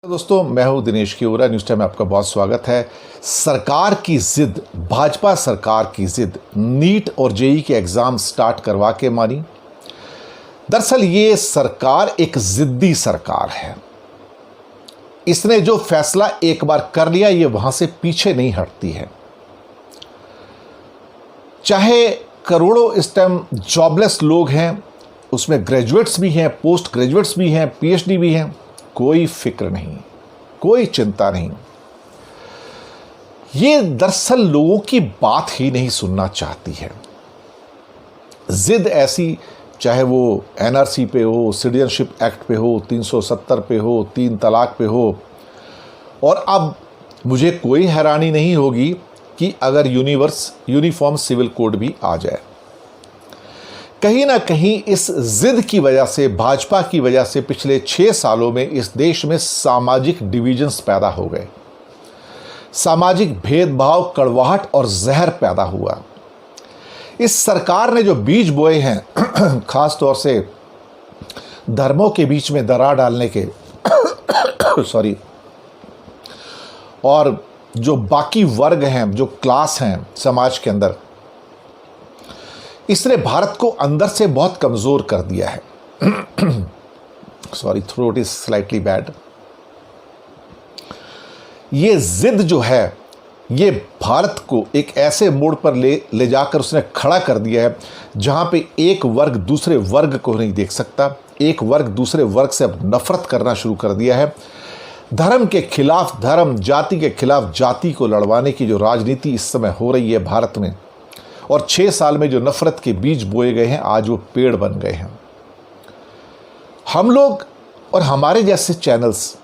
दोस्तों, मैं हूं दिनेश किओरा। न्यूज़ टाइम में आपका बहुत स्वागत है। सरकार की जिद, भाजपा सरकार की जिद नीट और जेईई के एग्ज़ाम स्टार्ट करवा के मानी। दरअसल ये सरकार एक जिद्दी सरकार है। इसने जो फैसला एक बार कर लिया, ये वहां से पीछे नहीं हटती है। चाहे करोड़ों इस टाइम जॉबलेस लोग हैं, उसमें ग्रेजुएट्स भी हैं, पोस्ट ग्रेजुएट्स भी हैं, पीएचडी भी हैं, कोई फिक्र नहीं, कोई चिंता नहीं। ये दरअसल लोगों की बात ही नहीं सुनना चाहती है। जिद ऐसी, चाहे वो एनआरसी पे हो, सिटीजनशिप एक्ट पे हो, 370 पे हो, 3 तलाक पे हो। और अब मुझे कोई हैरानी नहीं होगी कि अगर यूनिफॉर्म सिविल कोड भी आ जाए। कहीं ना कहीं इस जिद की वजह से, भाजपा की वजह से पिछले 6 सालों में इस देश में सामाजिक डिविजन्स पैदा हो गए। सामाजिक भेदभाव, कड़वाहट और जहर पैदा हुआ। इस सरकार ने जो बीज बोए हैं, खास तौर से धर्मों के बीच में दरार डालने के सॉरी, और जो बाकी वर्ग हैं, जो क्लास हैं समाज के अंदर, इसने भारत को अंदर से बहुत कमजोर कर दिया है। Sorry, throat is slightly bad. ये जिद जो है, ये भारत को एक ऐसे मोड़ पर ले जाकर उसने खड़ा कर दिया है जहां पे एक वर्ग दूसरे वर्ग को नहीं देख सकता, एक वर्ग दूसरे वर्ग से अब नफरत करना शुरू कर दिया है। धर्म के खिलाफ धर्म, जाति के खिलाफ जाति को लड़वाने की जो राजनीति इस समय हो रही है भारत में, और 6 साल में जो नफरत के बीज बोए गए हैं, आज वो पेड़ बन गए हैं। हम लोग और हमारे जैसे चैनल्स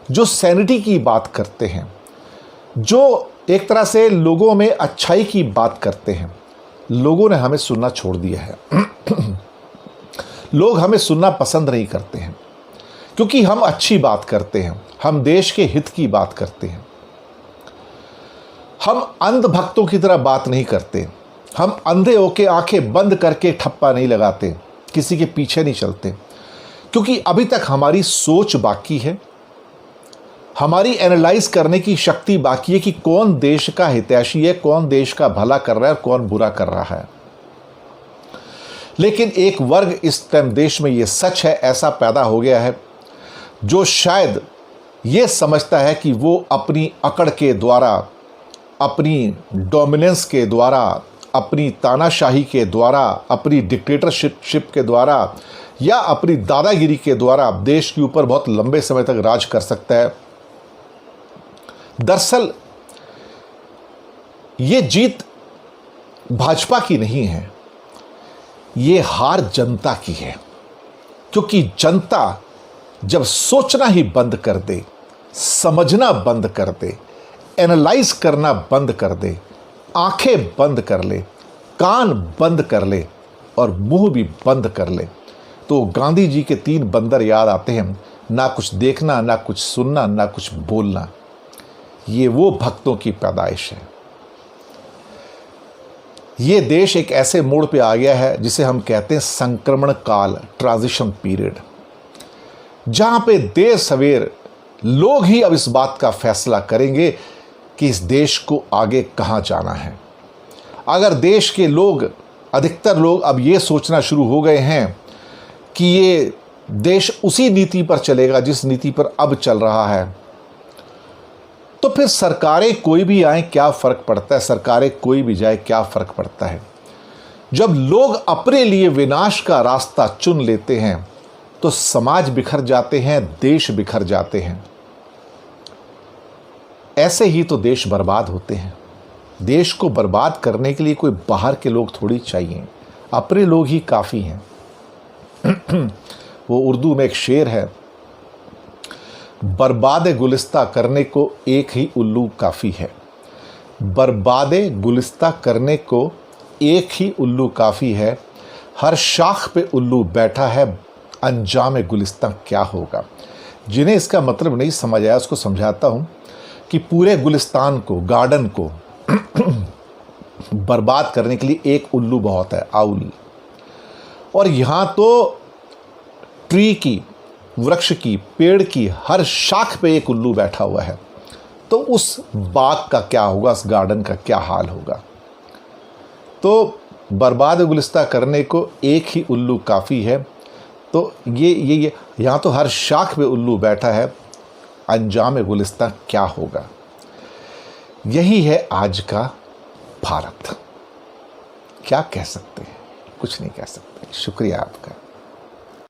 जो सैनिटी की बात करते हैं, जो एक तरह से लोगों में अच्छाई की बात करते हैं, लोगों ने हमें सुनना छोड़ दिया है। लोग हमें सुनना पसंद नहीं करते हैं क्योंकि हम अच्छी बात करते हैं, हम देश के हित की बात करते हैं। हम अंधभक्तों की तरह बात नहीं करते, हम अंधे होके आंखें बंद करके ठप्पा नहीं लगाते, किसी के पीछे नहीं चलते, क्योंकि अभी तक हमारी सोच बाकी है, हमारी एनालाइज करने की शक्ति बाकी है कि कौन देश का हितैषी है, कौन देश का भला कर रहा है और कौन बुरा कर रहा है। लेकिन एक वर्ग इस टाइम देश में, ये सच है, ऐसा पैदा हो गया है जो शायद ये समझता है कि वो अपनी अकड़ के द्वारा, अपनी डोमिनेंस के द्वारा, अपनी तानाशाही के द्वारा, अपनी डिक्टेटरशिप के द्वारा या अपनी दादागिरी के द्वारा देश के ऊपर बहुत लंबे समय तक राज कर सकता है। दरअसल ये जीत भाजपा की नहीं है, ये हार जनता की है। क्योंकि जनता जब सोचना ही बंद कर दे, समझना बंद कर दे, एनालाइज करना बंद कर दे, आंखें बंद कर ले, कान बंद कर ले और मुंह भी बंद कर ले, तो गांधी जी के 3 बंदर याद आते हैं, ना कुछ देखना, ना कुछ सुनना, ना कुछ बोलना। ये वो भक्तों की पैदाइश है। ये देश एक ऐसे मोड़ पे आ गया है जिसे हम कहते हैं संक्रमण काल, ट्रांजिशन पीरियड, जहां पे देर सवेर लोग ही अब इस बात का फैसला करेंगे कि इस देश को आगे कहां जाना है। अगर देश के लोग, अधिकतर लोग अब ये सोचना शुरू हो गए हैं कि ये देश उसी नीति पर चलेगा जिस नीति पर अब चल रहा है, तो फिर सरकारें कोई भी आए क्या फ़र्क पड़ता है, सरकारें कोई भी जाए क्या फ़र्क पड़ता है। जब लोग अपने लिए विनाश का रास्ता चुन लेते हैं तो समाज बिखर जाते हैं, देश बिखर जाते हैं। ऐसे ही तो देश बर्बाद होते हैं। देश को बर्बाद करने के लिए कोई बाहर के लोग थोड़ी चाहिए, अपने लोग ही काफ़ी हैं। वो उर्दू में एक शेर है, बर्बाद गुलिस्ता करने को एक ही उल्लू काफ़ी है। बर्बाद गुलिस्ता करने को एक ही उल्लू काफ़ी है, हर शाख पे उल्लू बैठा है, अंजाम गुलिस्ता क्या होगा। जिन्हें इसका मतलब नहीं समझ आया उसको समझाता हूँ कि पूरे गुलिस्तान को, गार्डन को बर्बाद करने के लिए एक उल्लू बहुत है, आउल। और यहाँ तो ट्री की, वृक्ष की, पेड़ की हर शाख पे एक उल्लू बैठा हुआ है, तो उस बाग का क्या होगा, उस गार्डन का क्या हाल होगा। तो बर्बाद गुलिस्तां करने को एक ही उल्लू काफ़ी है। तो ये यहाँ तो हर शाख पे उल्लू बैठा है, अंजाम गुलिस्तां क्या होगा। यही है आज का भारत। क्या कह सकते हैं, कुछ नहीं कह सकते। शुक्रिया आपका।